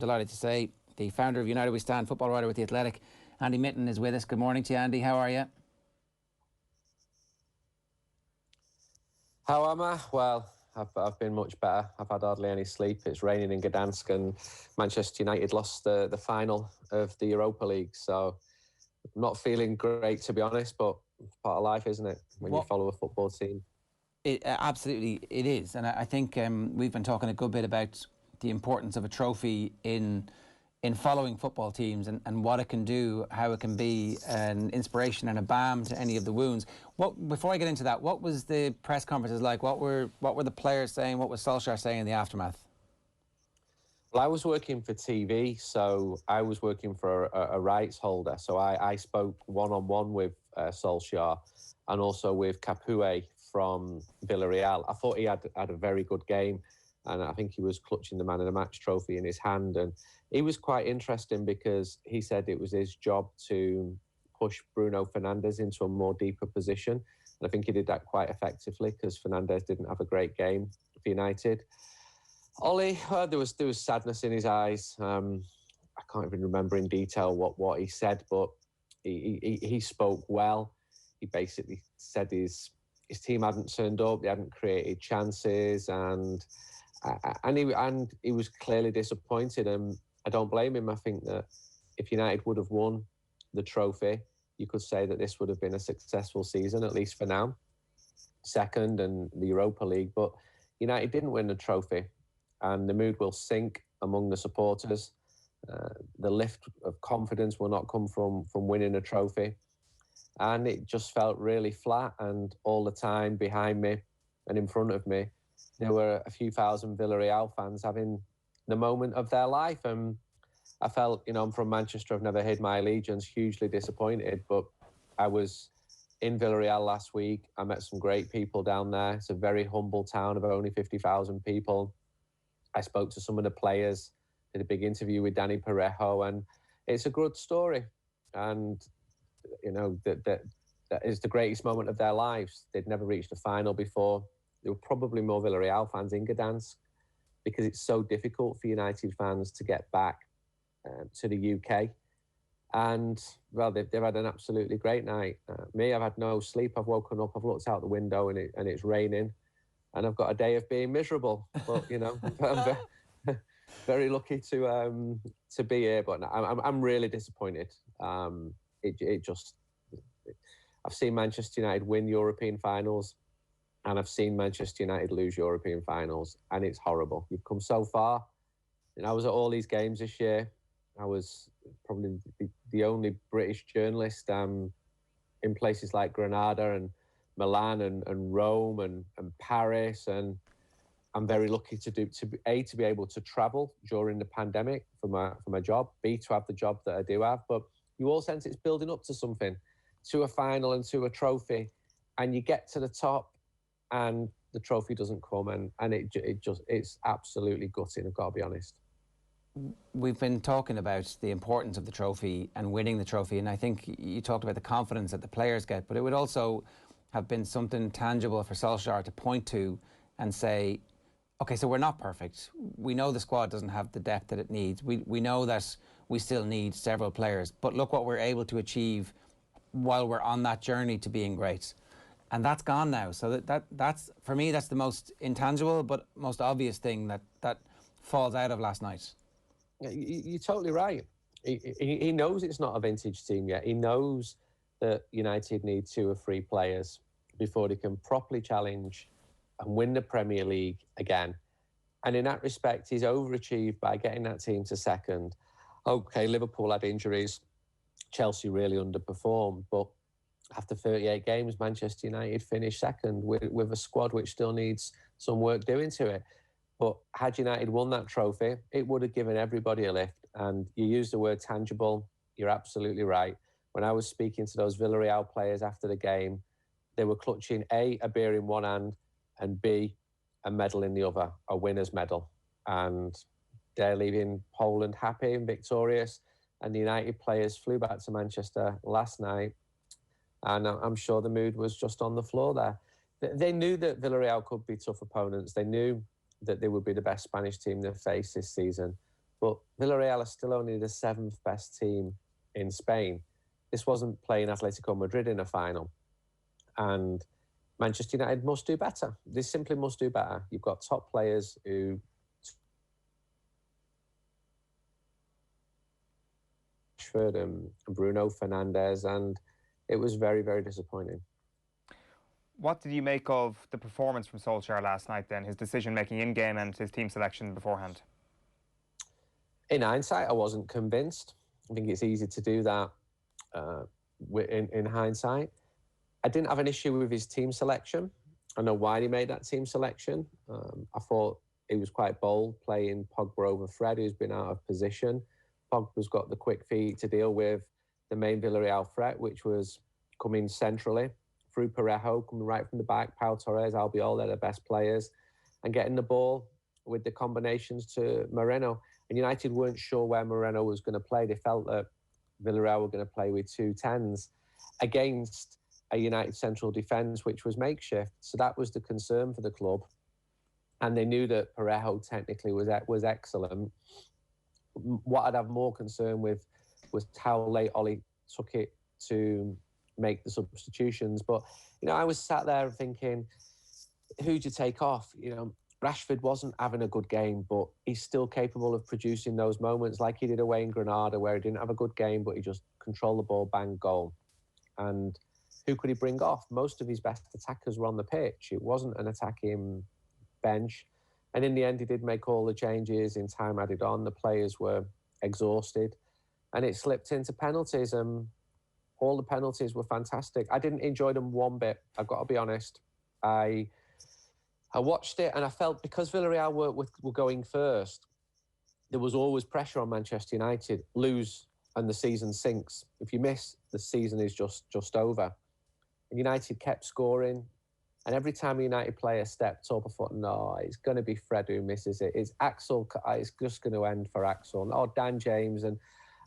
Delighted to say the founder of United We Stand, football writer with The Athletic, Andy Mitten, is with us. Good morning to you, Andy. How are you? How am I? Well, I've been much better. I've had hardly any sleep. It's raining in Gdansk and Manchester United lost the final of the Europa League. So I'm not feeling great, to be honest, but it's part of life, isn't it, when you follow a football team? Absolutely, it is. And I think we've been talking a good bit about the importance of a trophy in following football teams and what it can do, how it can be an inspiration and a balm to any of the wounds. Before I get into that, what was the press conferences like? What were the players saying? What was Solskjaer saying in the aftermath? Well, I was working for TV, so I was working for a rights holder. So I spoke one-on-one with Solskjaer and also with Capoue from Villarreal. I thought he had a very good game, and I think he was clutching the man of the match trophy in his hand. And it was quite interesting because he said it was his job to push Bruno Fernandes into a more deeper position. And I think he did that quite effectively because Fernandes didn't have a great game for United. Ollie, there was sadness in his eyes. I can't even remember in detail what he said, but he spoke well. He basically said his team hadn't turned up, they hadn't created chances, and he was clearly disappointed, and I don't blame him. I think that if United would have won the trophy, you could say that this would have been a successful season, at least for now. Second and the Europa League, but United didn't win the trophy, and the mood will sink among the supporters. The lift of confidence will not come from winning a trophy, and it just felt really flat. And all the time behind me and in front of me, there were a few thousand Villarreal fans having the moment of their life. And I felt, I'm from Manchester, I've never hid my allegiance, hugely disappointed. But I was in Villarreal last week. I met some great people down there. It's a very humble town of only 50,000 people. I spoke to some of the players, did a big interview with Danny Parejo, and it's a good story. And, that is the greatest moment of their lives. They'd never reached a final before. There were probably more Villarreal fans in Gdansk because it's so difficult for United fans to get back to the UK. And, well, they've had an absolutely great night. Me, I've had no sleep. I've woken up, I've looked out the window and it's raining. And I've got a day of being miserable. But, I'm very lucky to be here. But I'm really disappointed. I've seen Manchester United win European finals, and I've seen Manchester United lose European finals, and it's horrible. You've come so far. And I was at all these games this year. I was probably the only British journalist in places like Granada and Milan and Rome and Paris, and I'm very lucky to be able to travel during the pandemic for my job, B, to have the job that I do have. But you all sense it's building up to something, to a final and to a trophy, and you get to the top and the trophy doesn't come, and it's absolutely gutting, I've got to be honest. We've been talking about the importance of the trophy and winning the trophy, and I think you talked about the confidence that the players get, but it would also have been something tangible for Solskjaer to point to and say, okay, so we're not perfect. We know the squad doesn't have the depth that it needs. We know that we still need several players, but look what we're able to achieve while we're on that journey to being great. And that's gone now. So that's for me, that's the most intangible but most obvious thing that falls out of last night. You're totally right. He knows it's not a vintage team yet. He knows that United need 2 or 3 players before they can properly challenge and win the Premier League again. And in that respect, he's overachieved by getting that team to second. Okay, Liverpool had injuries. Chelsea really underperformed. But after 38 games, Manchester United finished second with a squad which still needs some work doing to it. But had United won that trophy, it would have given everybody a lift. And you use the word tangible. You're absolutely right. When I was speaking to those Villarreal players after the game, they were clutching A, a beer in one hand, and B, a medal in the other, a winner's medal. And they're leaving Poland happy and victorious. And the United players flew back to Manchester last night, and I'm sure the mood was just on the floor there. They knew that Villarreal could be tough opponents. They knew that they would be the best Spanish team they've faced this season. But Villarreal are still only the 7th best team in Spain. This wasn't playing Atletico Madrid in a final. And Manchester United must do better. They simply must do better. You've got top players who... Rashford and Bruno Fernandes, and it was very, very disappointing. What did you make of the performance from Solskjaer last night then, his decision-making in-game and his team selection beforehand? In hindsight, I wasn't convinced. I think it's easy to do that in hindsight. I didn't have an issue with his team selection. I know why he made that team selection. I thought he was quite bold, playing Pogba over Fred, who's been out of position. Pogba's got the quick feet to deal with the main Villarreal threat, which was coming centrally through Parejo, coming right from the back, Pau Torres, Albiol, they're the best players, and getting the ball with the combinations to Moreno. And United weren't sure where Moreno was going to play. They felt that Villarreal were going to play with 2 10s against a United central defence, which was makeshift. So that was the concern for the club. And they knew that Parejo technically was excellent. What I'd have more concern with was how late Ollie took it to make the substitutions. But, I was sat there thinking, who'd you take off? Rashford wasn't having a good game, but he's still capable of producing those moments like he did away in Granada, where he didn't have a good game, but he just controlled the ball, bang, goal. And who could he bring off? Most of his best attackers were on the pitch. It wasn't an attacking bench. And in the end, he did make all the changes in time added on. The players were exhausted. And it slipped into penalties. And all the penalties were fantastic. I didn't enjoy them one bit, I've got to be honest. I watched it and I felt because Villarreal were going first, there was always pressure on Manchester United. Lose and the season sinks. If you miss, the season is just over. And United kept scoring. And every time a United player stepped up, I thought, no, it's going to be Fred who misses it. It's Axel. It's just going to end for Axel. Or Dan James. And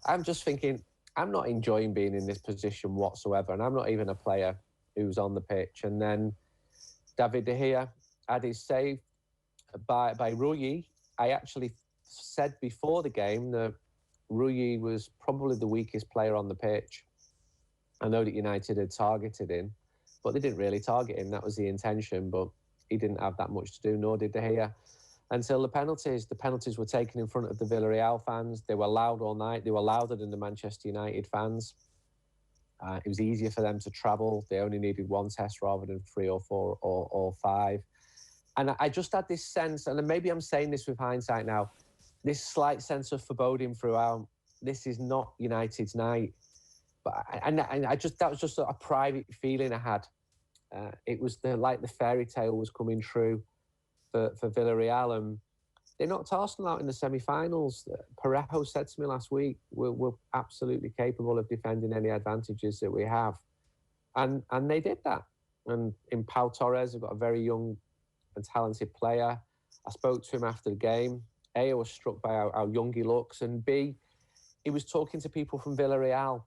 I'm just thinking, I'm not enjoying being in this position whatsoever. And I'm not even a player who's on the pitch. And then David De Gea had his save by Rui. I actually said before the game that Rui was probably the weakest player on the pitch. I know that United had targeted him, but they didn't really target him. That was the intention, but he didn't have that much to do, nor did De Gea. Until the penalties. The penalties were taken in front of the Villarreal fans. They were loud all night. They were louder than the Manchester United fans. It was easier for them to travel. They only needed 1 test rather than 3 or 4 or 5. And I just had this sense, and maybe I'm saying this with hindsight now, this slight sense of foreboding throughout. This is not United's night. But that was just a private feeling I had. It was like the fairy tale was coming true for Villarreal, and they knocked Arsenal out in the semi-finals. Parejo said to me last week, we're absolutely capable of defending any advantages that we have. And they did that. And in Pau Torres, they've got a very young and talented player. I spoke to him after the game. A, I was struck by how young he looks, and B, he was talking to people from Villarreal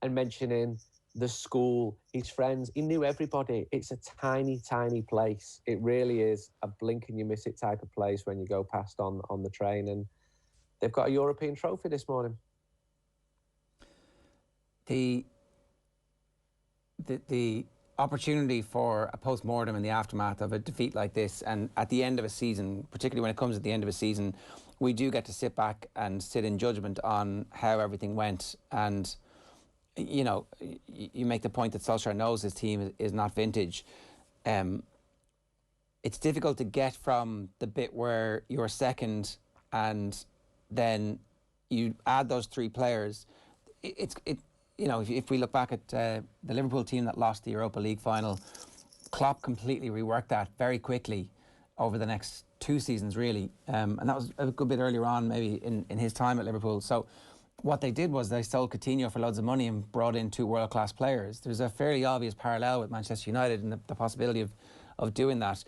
and mentioning the school, his friends. He knew everybody. It's a tiny, tiny place. It really is a blink and you miss it type of place when you go past on the train. And they've got a European trophy this morning. The opportunity for a post-mortem in the aftermath of a defeat like this, and at the end of a season, particularly when it comes at the end of a season, we do get to sit back and sit in judgment on how everything went. And you make the point that Solskjaer knows his team is not vintage. It's difficult to get from the bit where you're second and then you add those 3 players. If we look back at the Liverpool team that lost the Europa League final, Klopp completely reworked that very quickly over the next 2 seasons, really. And that was a good bit earlier on, maybe in his time at Liverpool. So what they did was they sold Coutinho for loads of money and brought in 2 world-class players. There's a fairly obvious parallel with Manchester United and the possibility of doing that.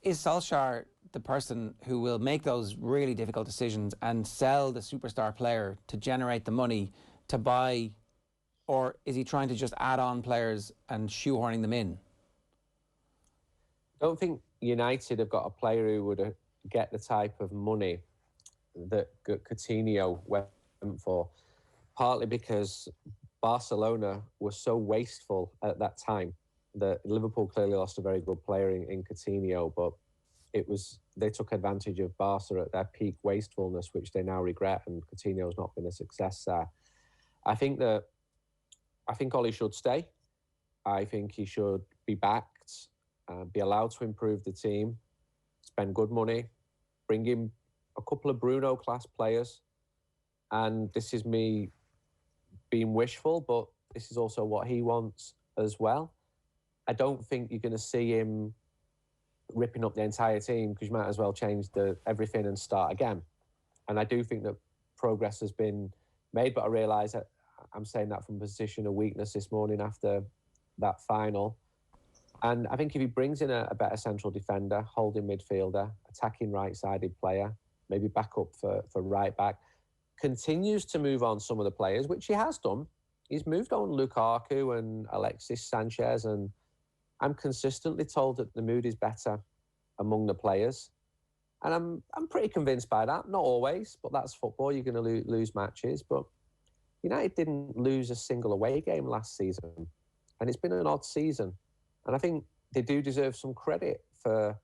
Is Solskjaer the person who will make those really difficult decisions and sell the superstar player to generate the money to buy, or is he trying to just add on players and shoehorning them in? I don't think United have got a player who would get the type of money that Coutinho went for, partly because Barcelona was so wasteful at that time that Liverpool clearly lost a very good player in Coutinho, but they took advantage of Barca at their peak wastefulness, which they now regret, and Coutinho's not been a success there. I think Ollie should stay. I think he should be backed, be allowed to improve the team, spend good money, bring in a couple of Bruno-class players. And this is me being wishful, but this is also what he wants as well. I don't think you're going to see him ripping up the entire team, because you might as well change everything and start again. And I do think that progress has been made, but I realise that I'm saying that from a position of weakness this morning after that final. And I think if he brings in a better central defender, holding midfielder, attacking right-sided player, maybe back up for right back, continues to move on some of the players, which he has done. He's moved on Lukaku and Alexis Sanchez, and I'm consistently told that the mood is better among the players. And I'm pretty convinced by that. Not always, but that's football. You're going to lose matches. But United didn't lose a single away game last season. And it's been an odd season. And I think they do deserve some credit for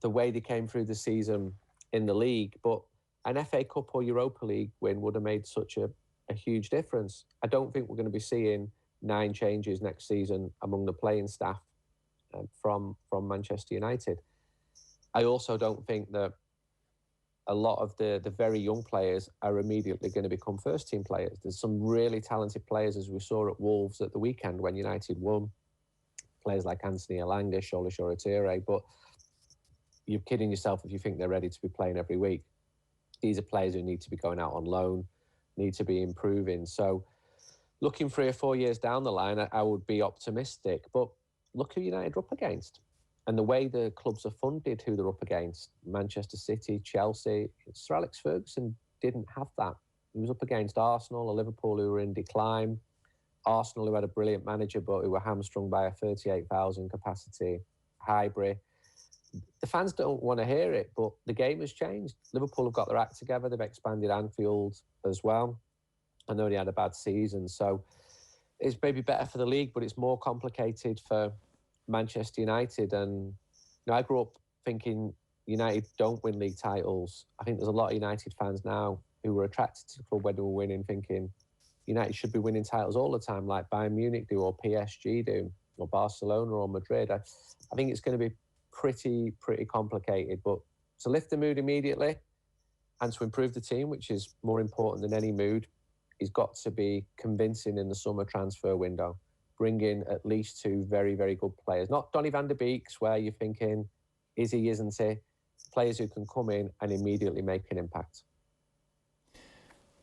the way they came through the season in the league. But an FA Cup or Europa League win would have made such a huge difference. I don't think we're going to be seeing 9 changes next season among the playing staff from Manchester United. I also don't think that a lot of the very young players are immediately going to become first-team players. There's some really talented players, as we saw at Wolves at the weekend when United won. Players like Anthony Elanga, Solskjaer, but you're kidding yourself if you think they're ready to be playing every week. These are players who need to be going out on loan, need to be improving. So looking 3 or 4 years down the line, I would be optimistic. But look who United are up against. And the way the clubs are funded, who they're up against. Manchester City, Chelsea. Sir Alex Ferguson didn't have that. He was up against Arsenal or Liverpool, who were in decline. Arsenal, who had a brilliant manager, but who were hamstrung by a 38,000 capacity Highbury. The fans don't want to hear it, but the game has changed. Liverpool have got their act together. They've expanded Anfield as well. I know they had a bad season, so it's maybe better for the league, but it's more complicated for Manchester United. And I grew up thinking United don't win league titles. I think there's a lot of United fans now who were attracted to the club when they were winning, thinking United should be winning titles all the time, like Bayern Munich do, or PSG do, or Barcelona or Madrid. I think it's going to be pretty complicated. But to lift the mood immediately and to improve the team, which is more important than any mood, he's got to be convincing in the summer transfer window. Bring in at least 2 very, very good players. Not Donny van der Beeks, where you're thinking, is he, isn't he? Players who can come in and immediately make an impact.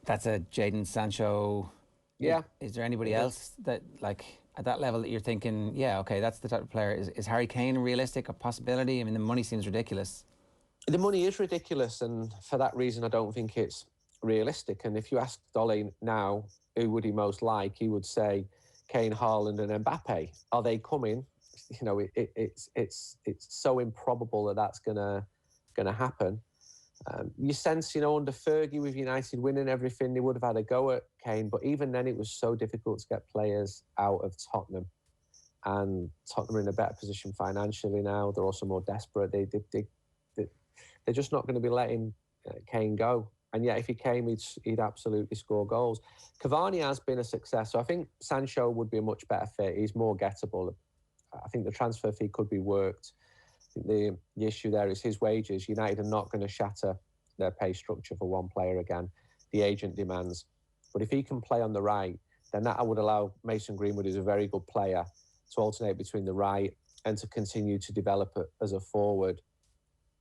That's a Jadon Sancho. Yeah. Is there anybody else that, like, at that level that you're thinking, yeah, okay, that's the type of player? Is Harry Kane a realistic, a possibility? I mean, the money seems ridiculous. The money is ridiculous, and for that reason, I don't think it's realistic. And if you ask Dolly now, who would he most like, he would say Kane, Haaland and Mbappe. Are they coming? It's so improbable that that's gonna happen. You sense, under Fergie with United winning everything, they would have had a go at Kane, but even then it was so difficult to get players out of Tottenham. And Tottenham are in a better position financially now. They're also more desperate. They're just not going to be letting Kane go. And yet if he came, he'd absolutely score goals. Cavani has been a success, so I think Sancho would be a much better fit. He's more gettable. I think the transfer fee could be worked. I think the issue there is his wages. United are not going to shatter their pay structure for one player again. The agent demands. But if he can play on the right, then that would allow Mason Greenwood, who's a very good player, to alternate between the right and to continue to develop as a forward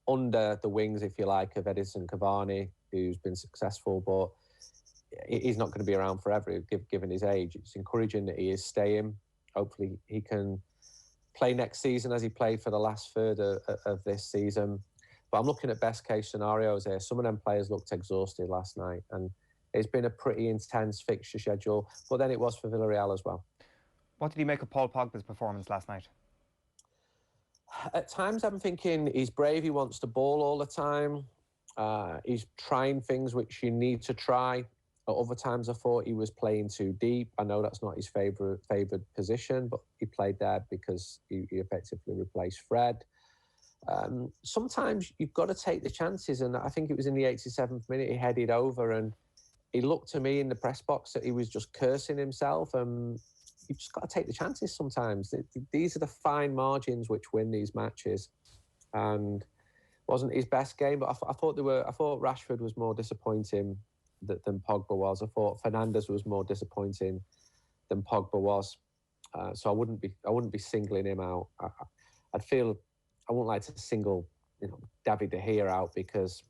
under the wings, if you like, of Edinson Cavani, who's been successful, but he's not going to be around forever, given his age. It's encouraging that he is staying. Hopefully he can play next season as he played for the last third of this season. But I'm looking at best case scenarios here. Some of them players looked exhausted last night, and it's been a pretty intense fixture schedule, but then it was for Villarreal as well. What did you make of Paul Pogba's performance last night? At times I'm thinking he's brave, he wants the ball all the time. He's trying things which you need to try. At other times, I thought he was playing too deep. I know that's not his favoured position, but he played there because he effectively replaced Fred. Sometimes you've got to take the chances, and I think it was in the 87th minute he headed over, and he looked to me in the press box that he was just cursing himself. You've just got to take the chances sometimes. These are the fine margins which win these matches, and wasn't his best game, but I thought Rashford was more disappointing than Pogba was. I thought Fernandes was more disappointing than Pogba was. So I wouldn't be singling him out. I wouldn't like to single David De Gea out because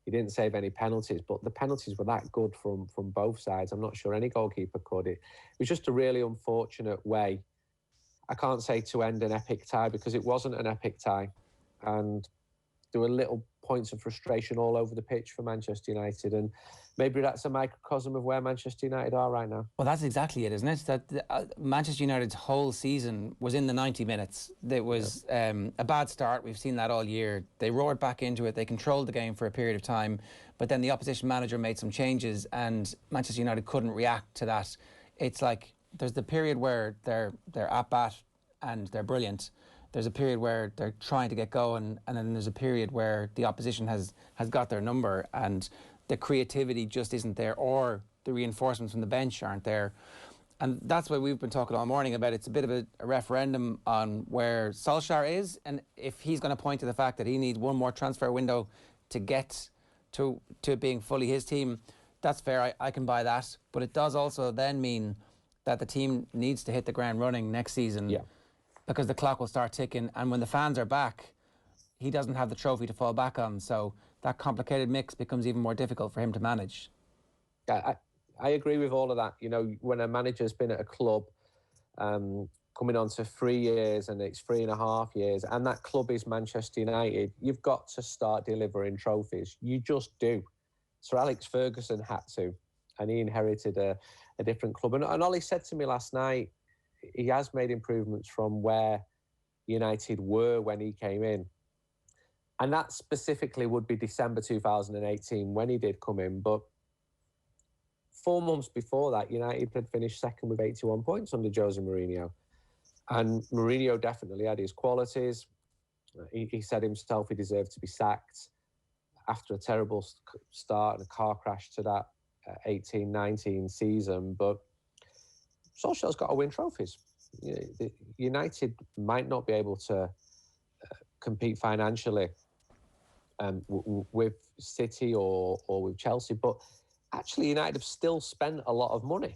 he didn't save any penalties, but the penalties were that good from both sides. I'm not sure any goalkeeper could. It was just a really unfortunate way. I can't say to end an epic tie because it wasn't an epic tie, and there were little points of frustration all over the pitch for Manchester United, and maybe that's a microcosm of where Manchester United are right now. Well, that's exactly it, isn't it? That Manchester United's whole season was in the 90 minutes. It was a bad start. We've seen that all year. They roared back into it. They controlled the game for a period of time, but then the opposition manager made some changes, and Manchester United couldn't react to that. It's like there's the period where they're at bat and they're brilliant. There's a period where they're trying to get going, and then there's a period where the opposition has got their number and the creativity just isn't there, or the reinforcements from the bench aren't there. And that's why we've been talking all morning about it's a bit of a referendum on where Solskjaer is, and if he's going to point to the fact that he needs one more transfer window to get to being fully his team, that's fair. I can buy that. But it does also then mean that the team needs to hit the ground running next season. Yeah. Because the clock will start ticking, and when the fans are back, he doesn't have the trophy to fall back on. So that complicated mix becomes even more difficult for him to manage. I agree with all of that. When a manager's been at a club coming on to 3 years and it's 3.5 years, and that club is Manchester United, you've got to start delivering trophies. You just do. Sir Alex Ferguson had to, and he inherited a different club. And Ollie said to me last night, he has made improvements from where United were when he came in. And that specifically would be December 2018 when he did come in. But 4 months before that, United had finished second with 81 points under Jose Mourinho. And Mourinho definitely had his qualities. He said himself he deserved to be sacked after a terrible start and a car crash to that 18-19 season. But Solskjaer's got to win trophies. United might not be able to compete financially with City or with Chelsea, but actually United have still spent a lot of money.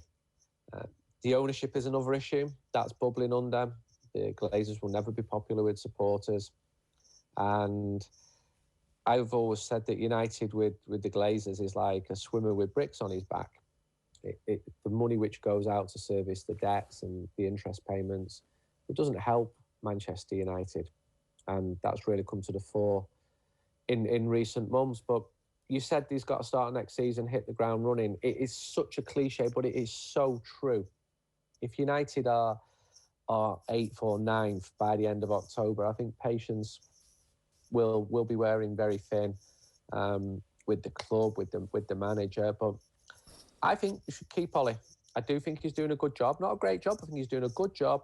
The ownership is another issue that's bubbling under. The Glazers will never be popular with supporters, and I've always said that United with the Glazers is like a swimmer with bricks on his back. The money which goes out to service the debts and the interest payments, it doesn't help Manchester United. And that's really come to the fore in recent months. But you said he's got to start next season, hit the ground running. It is such a cliche, but it is so true. If United are 8th or 9th by the end of October, I think patience will be wearing very thin with the club, with the manager. But I think you should keep Ollie. I do think he's doing a good job. Not a great job. I think he's doing a good job.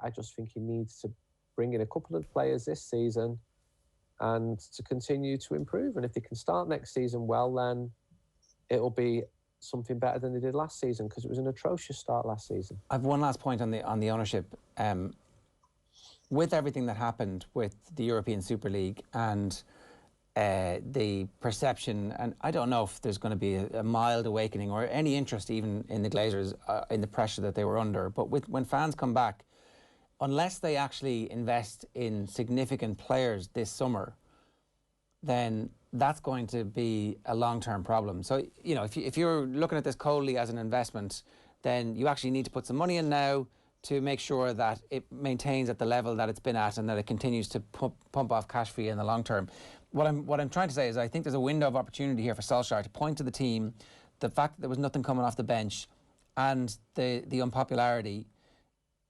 I just think he needs to bring in a couple of players this season and to continue to improve. And if they can start next season well, then it'll be something better than they did last season, because it was an atrocious start last season. I have one last point on the ownership. With everything that happened with the European Super League and the perception, and I don't know if there's going to be a mild awakening or any interest even in the Glazers in the pressure that they were under, but when fans come back, unless they actually invest in significant players this summer, then that's going to be a long-term problem. So, if you're looking at this coldly as an investment, then you actually need to put some money in now to make sure that it maintains at the level that it's been at and that it continues to pump off cash for you in the long term. What I'm trying to say is I think there's a window of opportunity here for Solskjaer to point to the team, the fact that there was nothing coming off the bench and the unpopularity.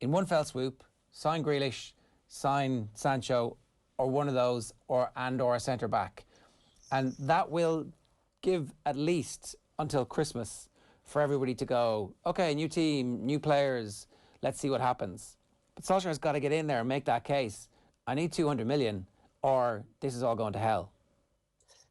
In one fell swoop, sign Grealish, sign Sancho, or one of those, or a centre-back. And that will give at least until Christmas for everybody to go, okay, new team, new players, let's see what happens. But Solskjaer's got to get in there and make that case. I need 200 million or this is all going to hell.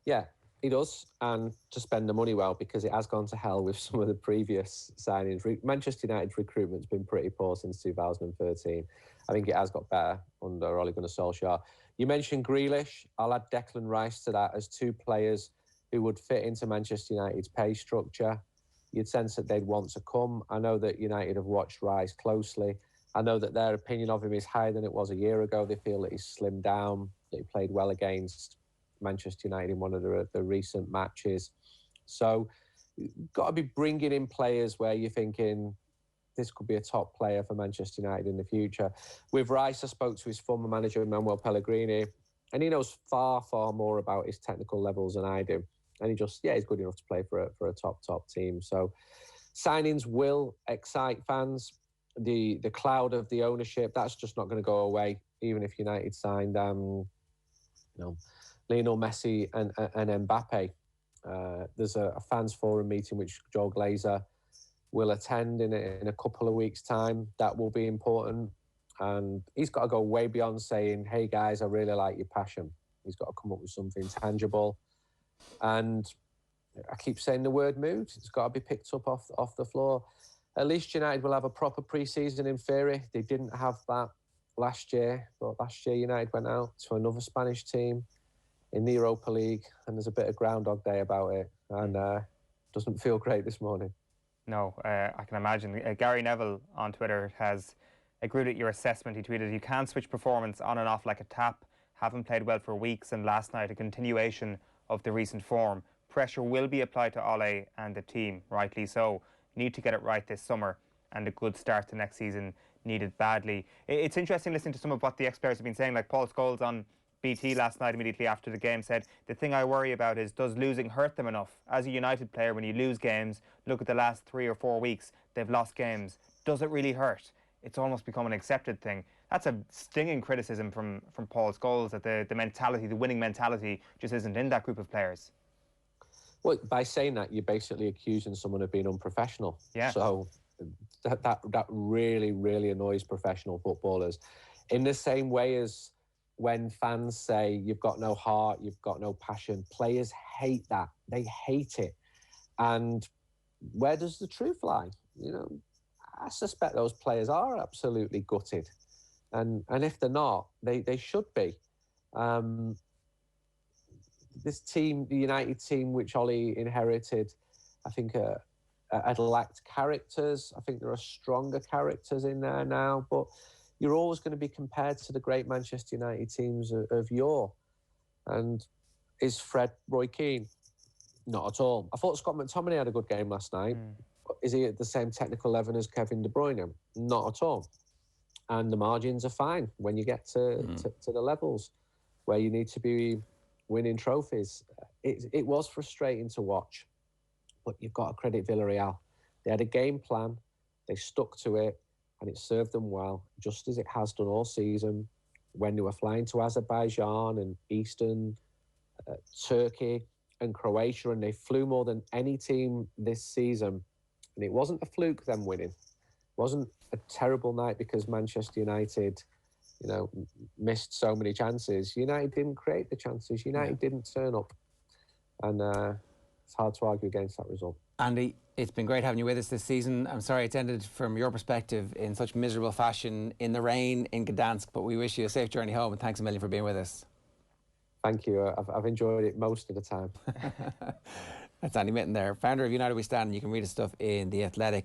Yeah, he does. And to spend the money well, because it has gone to hell with some of the previous signings. Manchester United's recruitment's been pretty poor since 2013. I think it has got better under Ole Gunnar Solskjaer. You mentioned Grealish. I'll add Declan Rice to that as two players who would fit into Manchester United's pay structure. You'd sense that they'd want to come. I know that United have watched Rice closely. I know that their opinion of him is higher than it was a year ago. They feel that he's slimmed down, that he played well against Manchester United in one of the recent matches. So you've got to be bringing in players where you're thinking this could be a top player for Manchester United in the future. With Rice, I spoke to his former manager, Manuel Pellegrini, and he knows far, far more about his technical levels than I do. And he just, he's good enough to play for a top team. So signings will excite fans. The cloud of the ownership, that's just not going to go away, even if United signed, Lionel Messi and Mbappe. There's a fans forum meeting which Joel Glazer will attend in a couple of weeks' time. That will be important. And he's got to go way beyond saying, hey, guys, I really like your passion. He's got to come up with something tangible. And I keep saying the word mood. It's got to be picked up off the floor. At least United will have a proper pre-season in theory. They didn't have that last year. But last year, United went out to another Spanish team in the Europa League, and there's a bit of Groundhog Day about it, and doesn't feel great this morning. No, I can imagine. Gary Neville on Twitter has agreed with your assessment. He tweeted, "You can't switch performance on and off like a tap. Haven't played well for weeks, and last night a continuation of the recent form. Pressure will be applied to Ole and the team, rightly so. Need to get it right this summer, and a good start to next season needed badly." It's interesting listening to some of what the ex-players have been saying, like Paul Scholes on BT last night immediately after the game said, the thing I worry about is, does losing hurt them enough? As a United player, when you lose games, look at the last 3 or 4 weeks, they've lost games. Does it really hurt? It's almost become an accepted thing. That's a stinging criticism from Paul Scholes, that the mentality, the winning mentality, just isn't in that group of players. Well, by saying that, you're basically accusing someone of being unprofessional. Yeah. So that really, really annoys professional footballers. In the same way as when fans say you've got no heart, you've got no passion, players hate that. They hate it. And where does the truth lie? You know, I suspect those players are absolutely gutted. And if they're not, they should be. This team, the United team, which Ole inherited, I think had lacked characters. I think there are stronger characters in there now, but you're always going to be compared to the great Manchester United teams of yore. And is Fred Roy Keane? Not at all. I thought Scott McTominay had a good game last night. Is he at the same technical level as Kevin De Bruyne? Not at all. And the margins are fine when you get to the levels where you need to be winning trophies. It was frustrating to watch, but you've got to credit Villarreal. They had a game plan, they stuck to it, and it served them well, just as it has done all season. When they were flying to Azerbaijan and Eastern Turkey and Croatia, and they flew more than any team this season. And it wasn't a fluke, them winning. It wasn't a terrible night because Manchester United, you know, missed so many chances. United didn't create the chances. United didn't turn up. And it's hard to argue against that result. Andy, it's been great having you with us this season. I'm sorry it's ended from your perspective in such miserable fashion in the rain in Gdansk, but we wish you a safe journey home, and thanks a million for being with us. Thank you. I've enjoyed it most of the time. That's Andy Mitten there, founder of United We Stand. You can read his stuff in The Athletic.